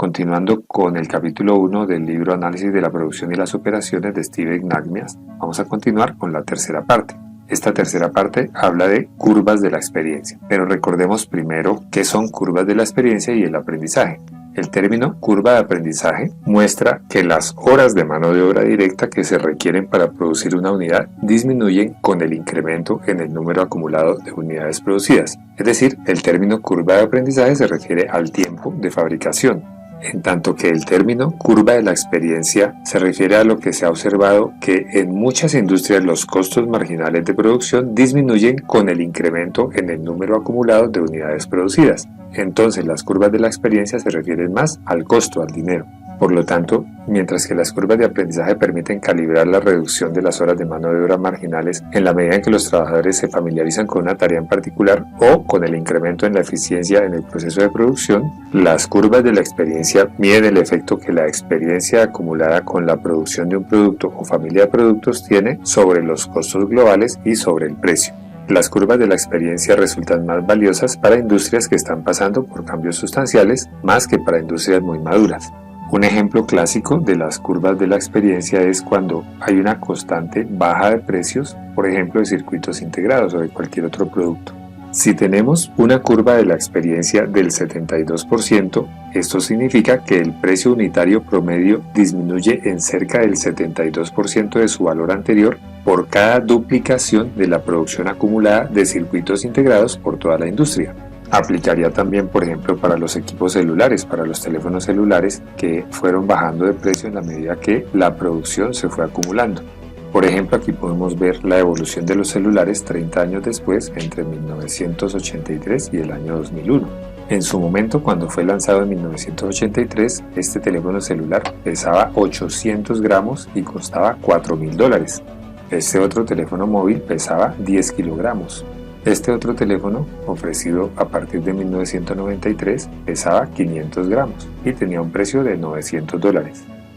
Continuando con el capítulo 1 del libro Análisis de la producción y las operaciones de Steve Ignatius, vamos a continuar con la tercera parte. Esta tercera parte habla de curvas de la experiencia, pero recordemos primero qué son curvas de la experiencia y el aprendizaje. El término curva de aprendizaje muestra que las horas de mano de obra directa que se requieren para producir una unidad disminuyen con el incremento en el número acumulado de unidades producidas. Es decir, el término curva de aprendizaje se refiere al tiempo de fabricación, en tanto que el término curva de la experiencia se refiere a lo que se ha observado que en muchas industrias los costos marginales de producción disminuyen con el incremento en el número acumulado de unidades producidas. Entonces las curvas de la experiencia se refieren más al costo, al dinero. Por lo tanto, mientras que las curvas de aprendizaje permiten calibrar la reducción de las horas de mano de obra marginales en la medida en que los trabajadores se familiarizan con una tarea en particular o con el incremento en la eficiencia en el proceso de producción, las curvas de la experiencia miden el efecto que la experiencia acumulada con la producción de un producto o familia de productos tiene sobre los costos globales y sobre el precio. Las curvas de la experiencia resultan más valiosas para industrias que están pasando por cambios sustanciales más que para industrias muy maduras. Un ejemplo clásico de las curvas de la experiencia es cuando hay una constante baja de precios, por ejemplo de circuitos integrados o de cualquier otro producto. Si tenemos una curva de la experiencia del 72%, esto significa que el precio unitario promedio disminuye en cerca del 72% de su valor anterior por cada duplicación de la producción acumulada de circuitos integrados por toda la industria. Aplicaría también, por ejemplo, para los equipos celulares, para los teléfonos celulares que fueron bajando de precio en la medida que la producción se fue acumulando. Por ejemplo, aquí podemos ver la evolución de los celulares 30 años después, entre 1983 y el año 2001. En su momento, cuando fue lanzado en 1983, este teléfono celular pesaba 800 gramos y costaba $4.000. Este otro teléfono móvil pesaba 10 kilogramos. Este otro teléfono, ofrecido a partir de 1993, pesaba 500 gramos y tenía un precio de $900.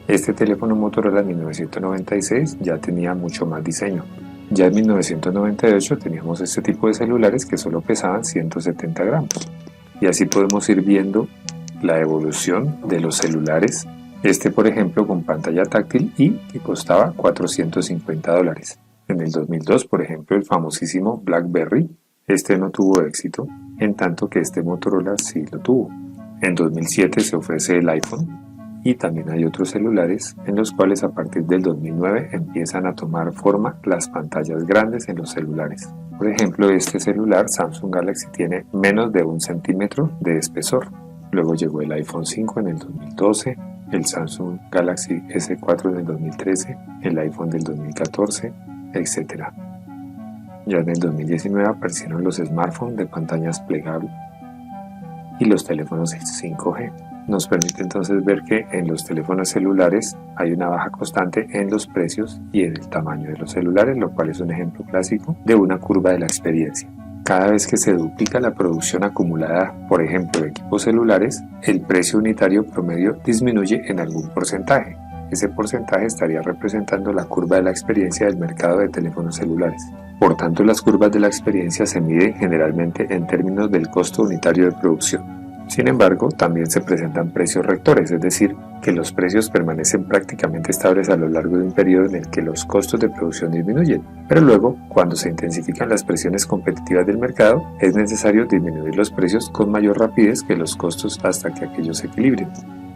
Este teléfono Motorola en 1996 ya tenía mucho más diseño. Ya en 1998 teníamos este tipo de celulares que solo pesaban 170 gramos. Y así podemos ir viendo la evolución de los celulares. Este, por ejemplo, con pantalla táctil y que costaba $450. En el 2002, por ejemplo, el famosísimo BlackBerry, este no tuvo éxito, en tanto que este Motorola sí lo tuvo. En 2007 se ofrece el iPhone y también hay otros celulares en los cuales a partir del 2009 empiezan a tomar forma las pantallas grandes en los celulares. Por ejemplo, este celular Samsung Galaxy tiene menos de 1 centímetro de espesor. Luego llegó el iPhone 5 en el 2012, el Samsung Galaxy S4 en el 2013, el iPhone del 2014, etc. Ya en el 2019 aparecieron los smartphones de pantallas plegables y los teléfonos 5G. Nos permite entonces ver que en los teléfonos celulares hay una baja constante en los precios y en el tamaño de los celulares, lo cual es un ejemplo clásico de una curva de la experiencia. Cada vez que se duplica la producción acumulada, por ejemplo, de equipos celulares, el precio unitario promedio disminuye en algún porcentaje. Ese porcentaje estaría representando la curva de la experiencia del mercado de teléfonos celulares. Por tanto, las curvas de la experiencia se miden generalmente en términos del costo unitario de producción. Sin embargo, también se presentan precios rectores, es decir, que los precios permanecen prácticamente estables a lo largo de un periodo en el que los costos de producción disminuyen, pero luego, cuando se intensifican las presiones competitivas del mercado, es necesario disminuir los precios con mayor rapidez que los costos hasta que aquellos se equilibren.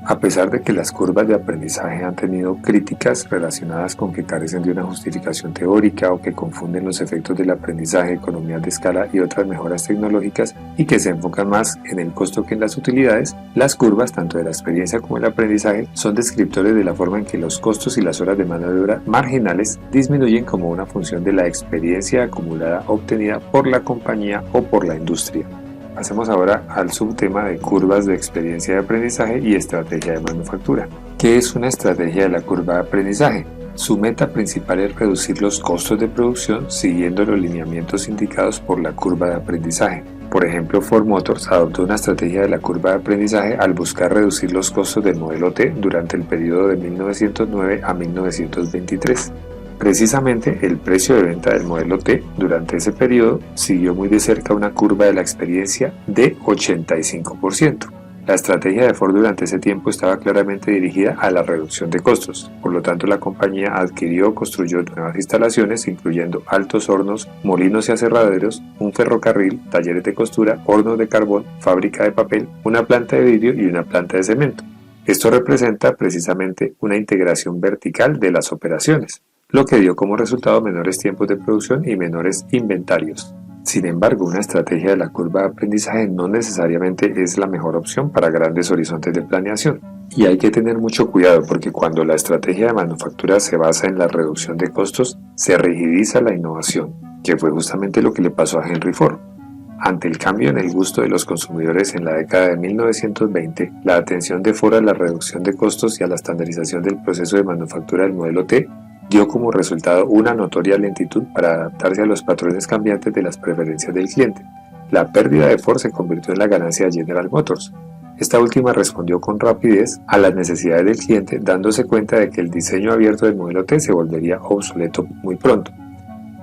A pesar de que las curvas de aprendizaje han tenido críticas relacionadas con que carecen de una justificación teórica o que confunden los efectos del aprendizaje, economías de escala y otras mejoras tecnológicas y que se enfocan más en el costo que en las utilidades, las curvas, tanto de la experiencia como del aprendizaje, son descriptores de la forma en que los costos y las horas de mano de obra marginales disminuyen como una función de la experiencia acumulada obtenida por la compañía o por la industria. Pasemos ahora al subtema de curvas de experiencia de aprendizaje y estrategia de manufactura. ¿Qué es una estrategia de la curva de aprendizaje? Su meta principal es reducir los costos de producción siguiendo los lineamientos indicados por la curva de aprendizaje. Por ejemplo, Ford Motors adoptó una estrategia de la curva de aprendizaje al buscar reducir los costos del modelo T durante el periodo de 1909 a 1923. Precisamente el precio de venta del modelo T durante ese periodo siguió muy de cerca una curva de la experiencia de 85%. La estrategia de Ford durante ese tiempo estaba claramente dirigida a la reducción de costos, por lo tanto la compañía adquirió o construyó nuevas instalaciones incluyendo altos hornos, molinos y aserraderos, un ferrocarril, talleres de costura, hornos de carbón, fábrica de papel, una planta de vidrio y una planta de cemento. Esto representa precisamente una integración vertical de las operaciones, lo que dio como resultado menores tiempos de producción y menores inventarios. Sin embargo, una estrategia de la curva de aprendizaje no necesariamente es la mejor opción para grandes horizontes de planeación. Y hay que tener mucho cuidado porque cuando la estrategia de manufactura se basa en la reducción de costos, se rigidiza la innovación, que fue justamente lo que le pasó a Henry Ford. Ante el cambio en el gusto de los consumidores en la década de 1920, la atención de Ford a la reducción de costos y a la estandarización del proceso de manufactura del modelo T dio como resultado una notoria lentitud para adaptarse a los patrones cambiantes de las preferencias del cliente. La pérdida de Ford se convirtió en la ganancia de General Motors. Esta última respondió con rapidez a las necesidades del cliente, dándose cuenta de que el diseño abierto del modelo T se volvería obsoleto muy pronto.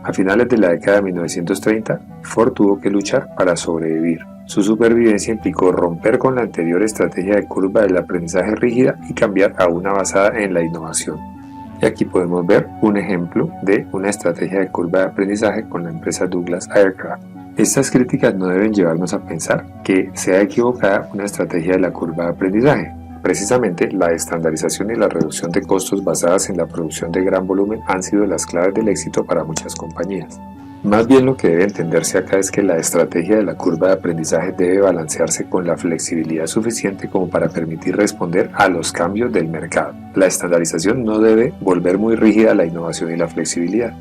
A finales de la década de 1930, Ford tuvo que luchar para sobrevivir. Su supervivencia implicó romper con la anterior estrategia de curva del aprendizaje rígida y cambiar a una basada en la innovación. Y aquí podemos ver un ejemplo de una estrategia de curva de aprendizaje con la empresa Douglas Aircraft. Estas críticas no deben llevarnos a pensar que sea equivocada una estrategia de la curva de aprendizaje. Precisamente, la estandarización y la reducción de costos basadas en la producción de gran volumen han sido las claves del éxito para muchas compañías. Más bien lo que debe entenderse acá es que la estrategia de la curva de aprendizaje debe balancearse con la flexibilidad suficiente como para permitir responder a los cambios del mercado. La estandarización no debe volver muy rígida la innovación y la flexibilidad.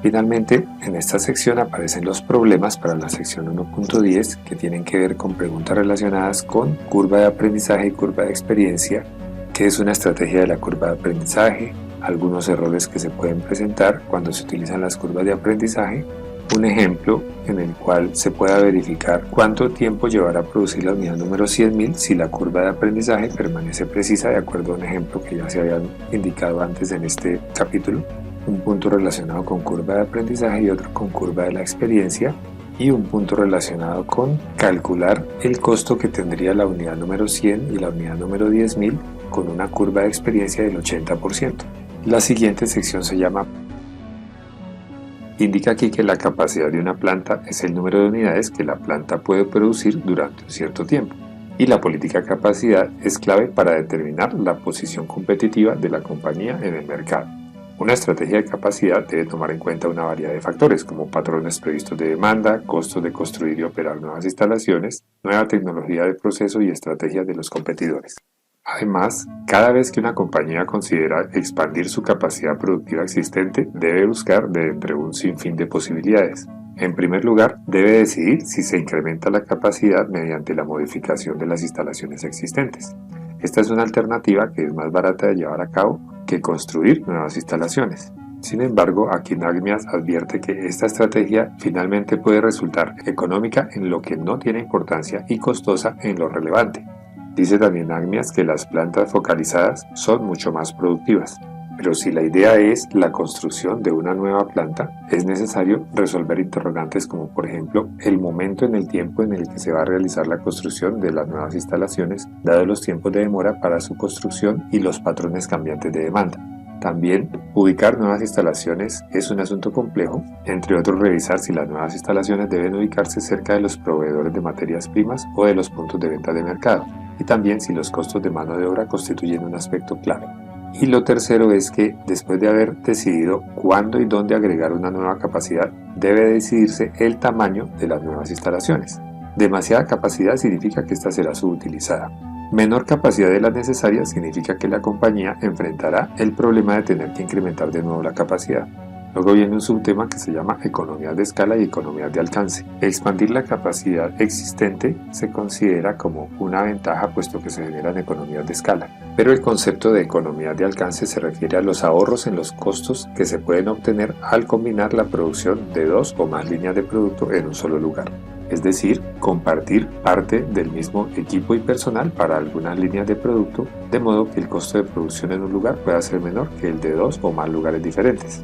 Finalmente, en esta sección aparecen los problemas para la sección 1.10 que tienen que ver con preguntas relacionadas con curva de aprendizaje y curva de experiencia, qué es una estrategia de la curva de aprendizaje, algunos errores que se pueden presentar cuando se utilizan las curvas de aprendizaje, un ejemplo en el cual se pueda verificar cuánto tiempo llevará a producir la unidad número 100.000 si la curva de aprendizaje permanece precisa de acuerdo a un ejemplo que ya se había indicado antes en este capítulo, un punto relacionado con curva de aprendizaje y otro con curva de la experiencia, y un punto relacionado con calcular el costo que tendría la unidad número 100 y la unidad número 10.000 con una curva de experiencia del 80%. La siguiente sección se llama indica aquí que la capacidad de una planta es el número de unidades que la planta puede producir durante un cierto tiempo, y la política de capacidad es clave para determinar la posición competitiva de la compañía en el mercado. Una estrategia de capacidad debe tomar en cuenta una variedad de factores como patrones previstos de demanda, costos de construir y operar nuevas instalaciones, nueva tecnología de proceso y estrategias de los competidores. Además, cada vez que una compañía considera expandir su capacidad productiva existente, debe buscar de entre un sinfín de posibilidades. En primer lugar, debe decidir si se incrementa la capacidad mediante la modificación de las instalaciones existentes. Esta es una alternativa que es más barata de llevar a cabo que construir nuevas instalaciones. Sin embargo, aquí Nagmias advierte que esta estrategia finalmente puede resultar económica en lo que no tiene importancia y costosa en lo relevante. Dice también Nagmias que las plantas focalizadas son mucho más productivas, pero si la idea es la construcción de una nueva planta, es necesario resolver interrogantes como por ejemplo el momento en el tiempo en el que se va a realizar la construcción de las nuevas instalaciones, dado los tiempos de demora para su construcción y los patrones cambiantes de demanda. También, ubicar nuevas instalaciones es un asunto complejo, entre otros revisar si las nuevas instalaciones deben ubicarse cerca de los proveedores de materias primas o de los puntos de venta de mercado, y también si los costos de mano de obra constituyen un aspecto clave. Y lo tercero es que, después de haber decidido cuándo y dónde agregar una nueva capacidad, debe decidirse el tamaño de las nuevas instalaciones. Demasiada capacidad significa que ésta será subutilizada. Menor capacidad de la necesaria significa que la compañía enfrentará el problema de tener que incrementar de nuevo la capacidad. Luego viene un subtema que se llama economías de escala y economías de alcance. Expandir la capacidad existente se considera como una ventaja puesto que se generan economías de escala. Pero el concepto de economías de alcance se refiere a los ahorros en los costos que se pueden obtener al combinar la producción de dos o más líneas de producto en un solo lugar. Es decir, compartir parte del mismo equipo y personal para algunas líneas de producto, de modo que el costo de producción en un lugar pueda ser menor que el de dos o más lugares diferentes.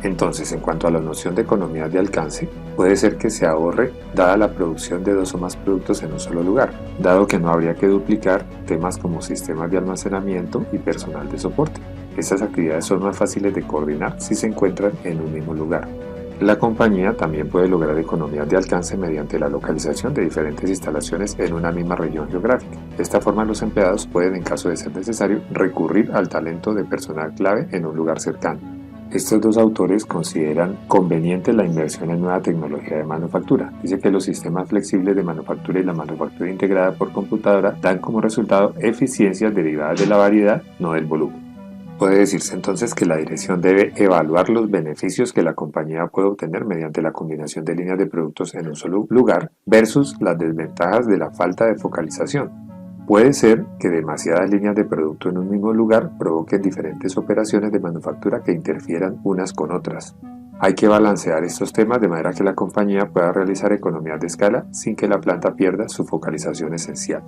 Entonces, en cuanto a la noción de economías de alcance, puede ser que se ahorre dada la producción de 2 o más productos en un solo lugar, dado que no habría que duplicar temas como sistemas de almacenamiento y personal de soporte. Estas actividades son más fáciles de coordinar si se encuentran en un mismo lugar. La compañía también puede lograr economías de alcance mediante la localización de diferentes instalaciones en una misma región geográfica. De esta forma, los empleados pueden, en caso de ser necesario, recurrir al talento de personal clave en un lugar cercano. Estos dos autores consideran conveniente la inversión en nueva tecnología de manufactura. Dice que los sistemas flexibles de manufactura y la manufactura integrada por computadora dan como resultado eficiencias derivadas de la variedad, no del volumen. Puede decirse entonces que la dirección debe evaluar los beneficios que la compañía puede obtener mediante la combinación de líneas de productos en un solo lugar versus las desventajas de la falta de focalización. Puede ser que demasiadas líneas de producto en un mismo lugar provoquen diferentes operaciones de manufactura que interfieran unas con otras. Hay que balancear estos temas de manera que la compañía pueda realizar economías de escala sin que la planta pierda su focalización esencial.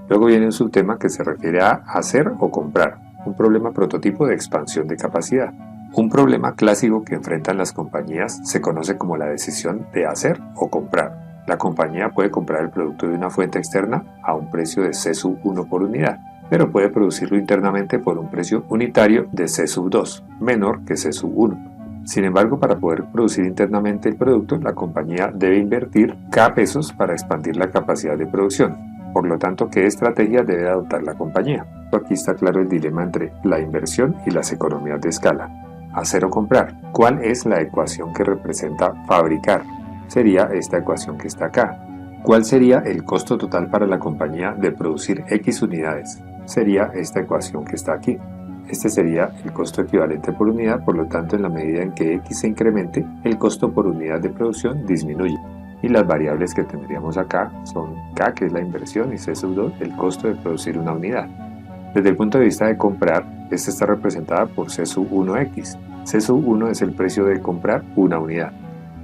Luego viene un subtema que se refiere a hacer o comprar, un problema prototipo de expansión de capacidad. Un problema clásico que enfrentan las compañías se conoce como la decisión de hacer o comprar. La compañía puede comprar el producto de una fuente externa a un precio de C1 por unidad, pero puede producirlo internamente por un precio unitario de C2, menor que C1. Sin embargo, para poder producir internamente el producto, la compañía debe invertir K pesos para expandir la capacidad de producción. Por lo tanto, ¿qué estrategia debe adoptar la compañía? Aquí está claro el dilema entre la inversión y las economías de escala. Hacer o comprar. ¿Cuál es la ecuación que representa fabricar? Sería esta ecuación que está acá. ¿Cuál sería el costo total para la compañía de producir X unidades? Sería esta ecuación que está aquí. Este sería el costo equivalente por unidad, por lo tanto, en la medida en que X se incremente, el costo por unidad de producción disminuye. Y las variables que tendríamos acá son K, que es la inversión, y C2, el costo de producir una unidad. Desde el punto de vista de comprar, esta está representada por C1X. C1 es el precio de comprar una unidad.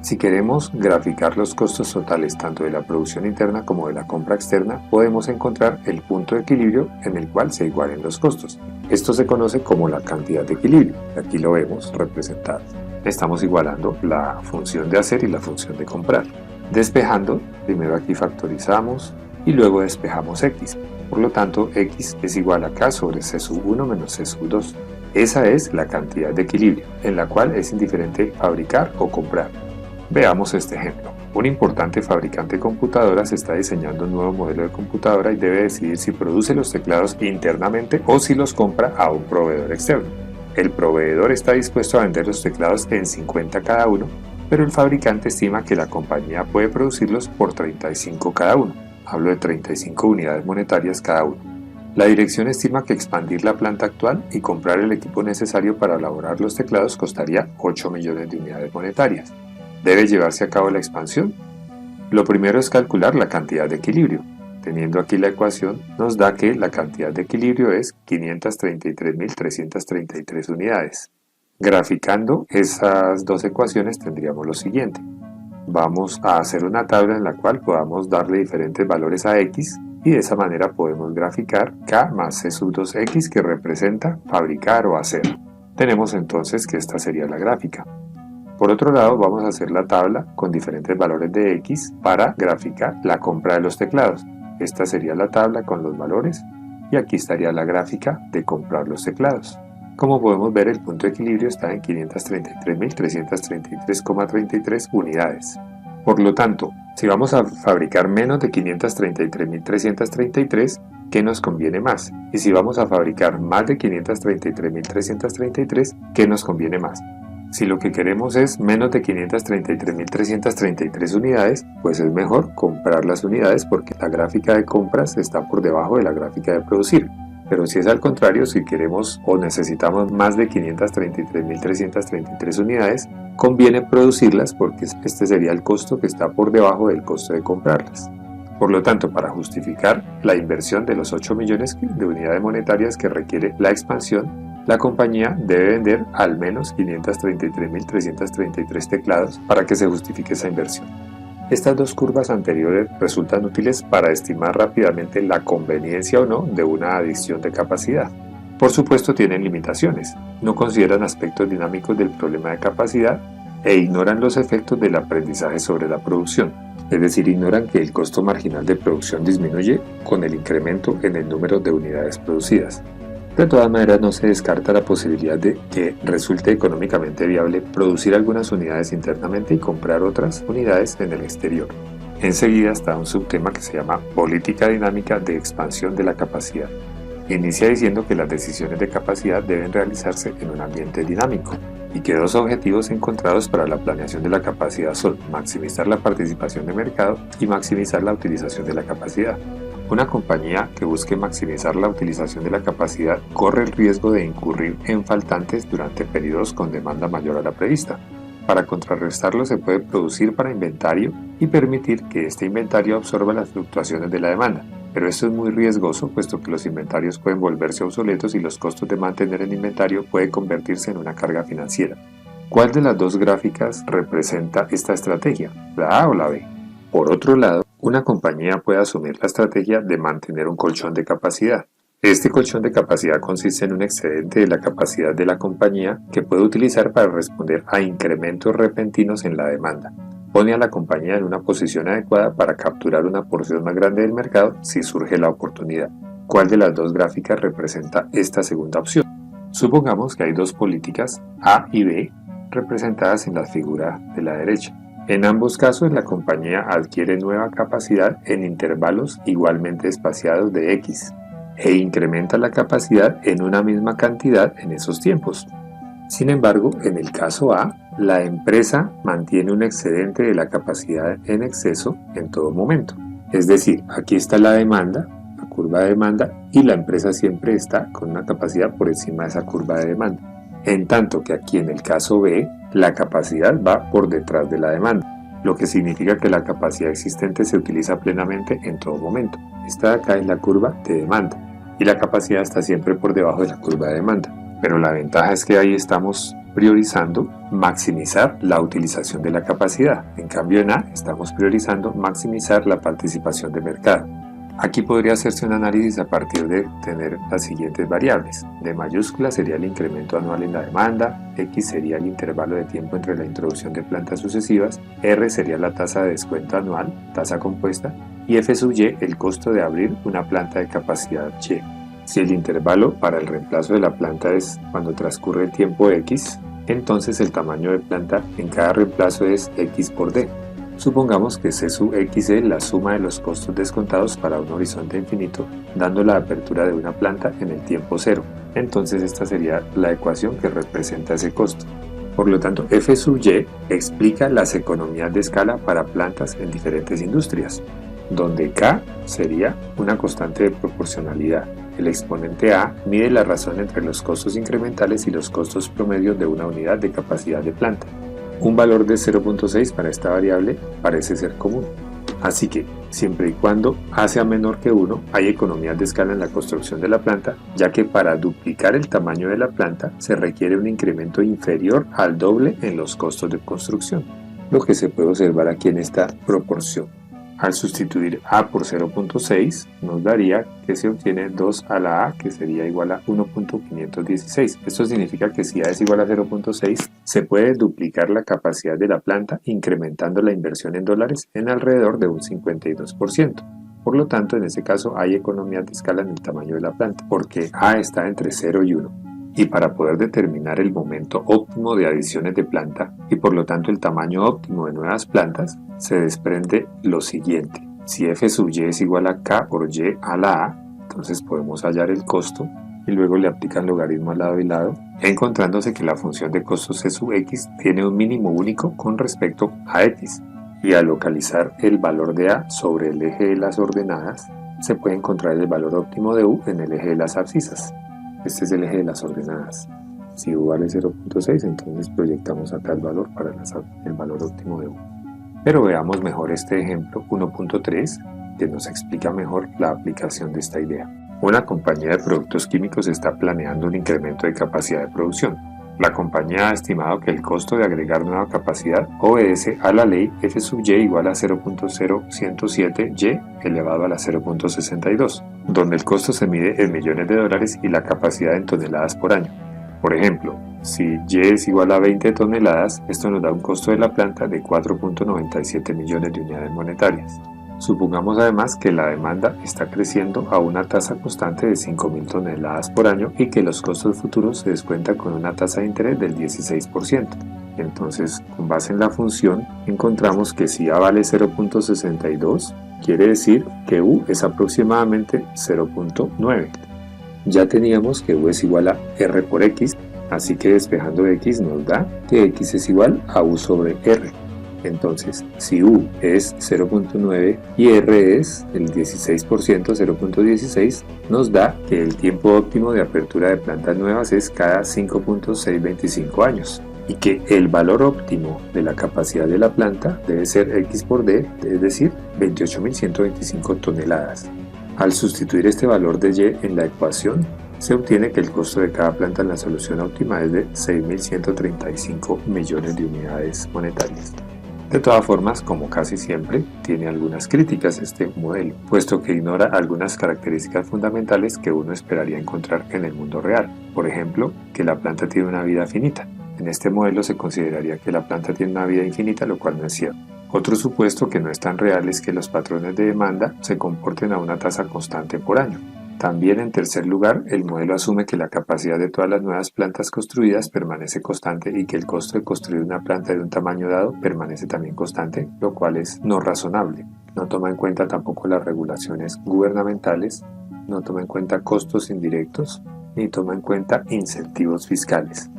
Si queremos graficar los costos totales tanto de la producción interna como de la compra externa, podemos encontrar el punto de equilibrio en el cual se igualen los costos. Esto se conoce como la cantidad de equilibrio. Aquí lo vemos representado. Estamos igualando la función de hacer y la función de comprar. Despejando, primero aquí factorizamos y luego despejamos X. Por lo tanto, X es igual a K sobre C1 menos C2. Esa es la cantidad de equilibrio, en la cual es indiferente fabricar o comprar. Veamos este ejemplo. Un importante fabricante de computadoras está diseñando un nuevo modelo de computadora y debe decidir si produce los teclados internamente o si los compra a un proveedor externo. El proveedor está dispuesto a vender los teclados en 50 cada uno, pero el fabricante estima que la compañía puede producirlos por 35 cada uno. Hablo de 35 unidades monetarias cada uno. La dirección estima que expandir la planta actual y comprar el equipo necesario para elaborar los teclados costaría 8 millones de unidades monetarias. ¿Debe llevarse a cabo la expansión? Lo primero es calcular la cantidad de equilibrio. Teniendo aquí la ecuación, nos da que la cantidad de equilibrio es 533.333 unidades. Graficando esas dos ecuaciones tendríamos lo siguiente. Vamos a hacer una tabla en la cual podamos darle diferentes valores a X y de esa manera podemos graficar K más C2X, que representa fabricar o hacer. Tenemos entonces que esta sería la gráfica. Por otro lado, vamos a hacer la tabla con diferentes valores de X para graficar la compra de los teclados. Esta sería la tabla con los valores y aquí estaría la gráfica de comprar los teclados. Como podemos ver, el punto de equilibrio está en 533.333,33 unidades. Por lo tanto, si vamos a fabricar menos de 533.333, ¿qué nos conviene más? Y si vamos a fabricar más de 533.333, ¿qué nos conviene más? Si lo que queremos es menos de 533.333 unidades, pues es mejor comprar las unidades porque la gráfica de compras está por debajo de la gráfica de producir. Pero si es al contrario, si queremos o necesitamos más de 533.333 unidades, conviene producirlas porque este sería el costo que está por debajo del costo de comprarlas. Por lo tanto, para justificar la inversión de los 8 millones de unidades monetarias que requiere la expansión, la compañía debe vender al menos 533.333 teclados para que se justifique esa inversión. Estas dos curvas anteriores resultan útiles para estimar rápidamente la conveniencia o no de una adición de capacidad. Por supuesto tienen limitaciones, no consideran aspectos dinámicos del problema de capacidad e ignoran los efectos del aprendizaje sobre la producción, es decir, ignoran que el costo marginal de producción disminuye con el incremento en el número de unidades producidas. De todas maneras, no se descarta la posibilidad de que resulte económicamente viable producir algunas unidades internamente y comprar otras unidades en el exterior. Enseguida está un subtema que se llama Política Dinámica de Expansión de la Capacidad. Inicia diciendo que las decisiones de capacidad deben realizarse en un ambiente dinámico y que dos objetivos encontrados para la planeación de la capacidad son maximizar la participación de mercado y maximizar la utilización de la capacidad. Una compañía que busque maximizar la utilización de la capacidad corre el riesgo de incurrir en faltantes durante periodos con demanda mayor a la prevista. Para contrarrestarlo se puede producir para inventario y permitir que este inventario absorba las fluctuaciones de la demanda. Pero esto es muy riesgoso puesto que los inventarios pueden volverse obsoletos y los costos de mantener el inventario puede convertirse en una carga financiera. ¿Cuál de las dos gráficas representa esta estrategia? ¿La A o la B? Por otro lado, una compañía puede asumir la estrategia de mantener un colchón de capacidad. Este colchón de capacidad consiste en un excedente de la capacidad de la compañía que puede utilizar para responder a incrementos repentinos en la demanda. Pone a la compañía en una posición adecuada para capturar una porción más grande del mercado si surge la oportunidad. ¿Cuál de las dos gráficas representa esta segunda opción? Supongamos que hay dos políticas, A y B, representadas en la figura de la derecha. En ambos casos, la compañía adquiere nueva capacidad en intervalos igualmente espaciados de X e incrementa la capacidad en una misma cantidad en esos tiempos. Sin embargo, en el caso A, la empresa mantiene un excedente de la capacidad en exceso en todo momento. Es decir, aquí está la demanda, la curva de demanda, y la empresa siempre está con una capacidad por encima de esa curva de demanda. En tanto que aquí en el caso B, la capacidad va por detrás de la demanda, lo que significa que la capacidad existente se utiliza plenamente en todo momento. Esta de acá es la curva de demanda, y la capacidad está siempre por debajo de la curva de demanda. Pero la ventaja es que ahí estamos priorizando maximizar la utilización de la capacidad. En cambio en A estamos priorizando maximizar la participación de mercado. Aquí podría hacerse un análisis a partir de tener las siguientes variables. D mayúscula sería el incremento anual en la demanda, X sería el intervalo de tiempo entre la introducción de plantas sucesivas, R sería la tasa de descuento anual, tasa compuesta, y F sub Y el costo de abrir una planta de capacidad Y. Si el intervalo para el reemplazo de la planta es cuando transcurre el tiempo X, entonces el tamaño de planta en cada reemplazo es X por D. Supongamos que C sub X es la suma de los costos descontados para un horizonte infinito, dando la apertura de una planta en el tiempo cero. Entonces esta sería la ecuación que representa ese costo. Por lo tanto, F sub Y explica las economías de escala para plantas en diferentes industrias, donde K sería una constante de proporcionalidad. El exponente A mide la razón entre los costos incrementales y los costos promedios de una unidad de capacidad de planta. Un valor de 0.6 para esta variable parece ser común. Así que, siempre y cuando A sea menor que 1, hay economías de escala en la construcción de la planta, ya que para duplicar el tamaño de la planta se requiere un incremento inferior al doble en los costos de construcción, lo que se puede observar aquí en esta proporción. Al sustituir A por 0.6 nos daría que se obtiene 2 a la A, que sería igual a 1.516. Esto significa que si A es igual a 0.6 se puede duplicar la capacidad de la planta incrementando la inversión en dólares en alrededor de un 52%. Por lo tanto, en este caso hay economías de escala en el tamaño de la planta, porque A está entre 0 y 1. Y para poder determinar el momento óptimo de adiciones de planta y por lo tanto el tamaño óptimo de nuevas plantas, se desprende lo siguiente. Si F sub Y es igual a K por Y a la A, entonces podemos hallar el costo y luego le aplican logaritmo al lado y lado, encontrándose que la función de costo C sub X tiene un mínimo único con respecto a X. Y al localizar el valor de A sobre el eje de las ordenadas, se puede encontrar el valor óptimo de U en el eje de las abscisas. Este es el eje de las ordenadas. Si U vale 0.6, entonces proyectamos acá el valor para el valor óptimo de U. Pero veamos mejor este ejemplo 1.3, que nos explica mejor la aplicación de esta idea. Una compañía de productos químicos está planeando un incremento de capacidad de producción. La compañía ha estimado que el costo de agregar nueva capacidad obedece a la ley F sub y igual a 0.0107 y elevado a la 0.62, donde el costo se mide en millones de dólares y la capacidad en toneladas por año. Por ejemplo, si Y es igual a 20 toneladas, esto nos da un costo de la planta de 4.97 millones de unidades monetarias. Supongamos además que la demanda está creciendo a una tasa constante de 5.000 toneladas por año y que los costos futuros se descuentan con una tasa de interés del 16%. Entonces, con base en la función, encontramos que si A vale 0.62, quiere decir que U es aproximadamente 0.9. Ya teníamos que U es igual a R por X, así que despejando X nos da que X es igual a U sobre R. Entonces, si U es 0.9 y R es el 16%, 0.16, nos da que el tiempo óptimo de apertura de plantas nuevas es cada 5.625 años y que el valor óptimo de la capacidad de la planta debe ser X por D, es decir, 28.125 toneladas. Al sustituir este valor de Y en la ecuación, se obtiene que el costo de cada planta en la solución óptima es de 6.135 millones de unidades monetarias. De todas formas, como casi siempre, tiene algunas críticas este modelo, puesto que ignora algunas características fundamentales que uno esperaría encontrar en el mundo real. Por ejemplo, que la planta tiene una vida finita. En este modelo se consideraría que la planta tiene una vida infinita, lo cual no es cierto. Otro supuesto que no es tan real es que los patrones de demanda se comporten a una tasa constante por año. También, en tercer lugar, el modelo asume que la capacidad de todas las nuevas plantas construidas permanece constante y que el costo de construir una planta de un tamaño dado permanece también constante, lo cual es no razonable. No toma en cuenta tampoco las regulaciones gubernamentales, no toma en cuenta costos indirectos, ni toma en cuenta incentivos fiscales.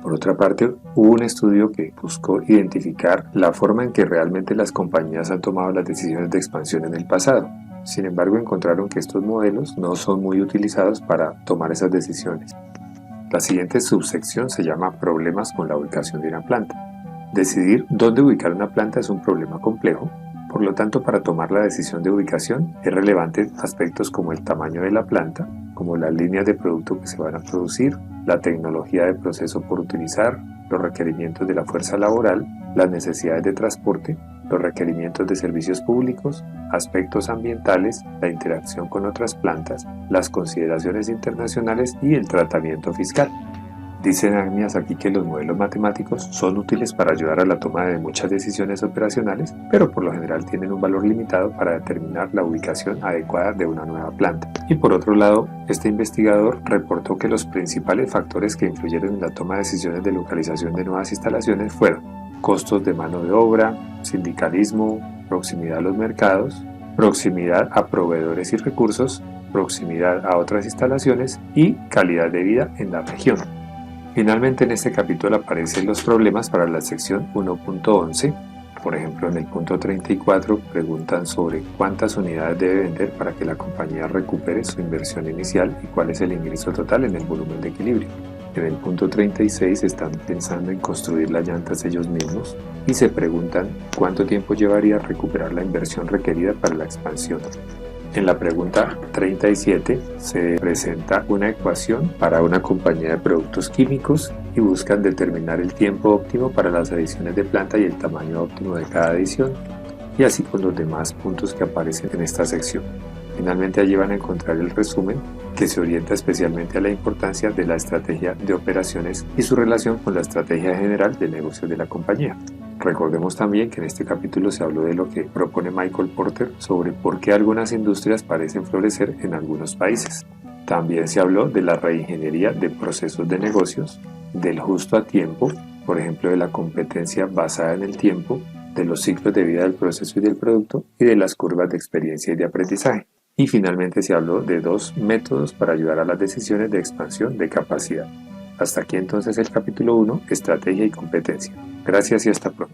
Por otra parte, hubo un estudio que buscó identificar la forma en que realmente las compañías han tomado las decisiones de expansión en el pasado. Sin embargo, encontraron que estos modelos no son muy utilizados para tomar esas decisiones. La siguiente subsección se llama problemas con la ubicación de una planta. Decidir dónde ubicar una planta es un problema complejo, por lo tanto, para tomar la decisión de ubicación es relevante aspectos como el tamaño de la planta, como las líneas de producto que se van a producir, la tecnología de proceso por utilizar, los requerimientos de la fuerza laboral, las necesidades de transporte, los requerimientos de servicios públicos, aspectos ambientales, la interacción con otras plantas, las consideraciones internacionales y el tratamiento fiscal. Dice Nagmias aquí que los modelos matemáticos son útiles para ayudar a la toma de muchas decisiones operacionales, pero por lo general tienen un valor limitado para determinar la ubicación adecuada de una nueva planta. Y por otro lado, este investigador reportó que los principales factores que influyeron en la toma de decisiones de localización de nuevas instalaciones fueron costos de mano de obra, sindicalismo, proximidad a los mercados, proximidad a proveedores y recursos, proximidad a otras instalaciones y calidad de vida en la región. Finalmente, en este capítulo aparecen los problemas para la sección 1.11. Por ejemplo, en el punto 34 preguntan sobre cuántas unidades debe vender para que la compañía recupere su inversión inicial y cuál es el ingreso total en el volumen de equilibrio. En el punto 36 están pensando en construir las llantas ellos mismos y se preguntan cuánto tiempo llevaría recuperar la inversión requerida para la expansión. En la pregunta 37 se presenta una ecuación para una compañía de productos químicos y buscan determinar el tiempo óptimo para las adiciones de planta y el tamaño óptimo de cada adición, y así con los demás puntos que aparecen en esta sección. Finalmente allí van a encontrar el resumen que se orienta especialmente a la importancia de la estrategia de operaciones y su relación con la estrategia general de negocios de la compañía. Recordemos también que en este capítulo se habló de lo que propone Michael Porter sobre por qué algunas industrias parecen florecer en algunos países. También se habló de la reingeniería de procesos de negocios, del justo a tiempo, por ejemplo de la competencia basada en el tiempo, de los ciclos de vida del proceso y del producto y de las curvas de experiencia y de aprendizaje. Y finalmente se habló de dos métodos para ayudar a las decisiones de expansión de capacidad. Hasta aquí entonces el capítulo 1, Estrategia y Competencia. Gracias y hasta pronto.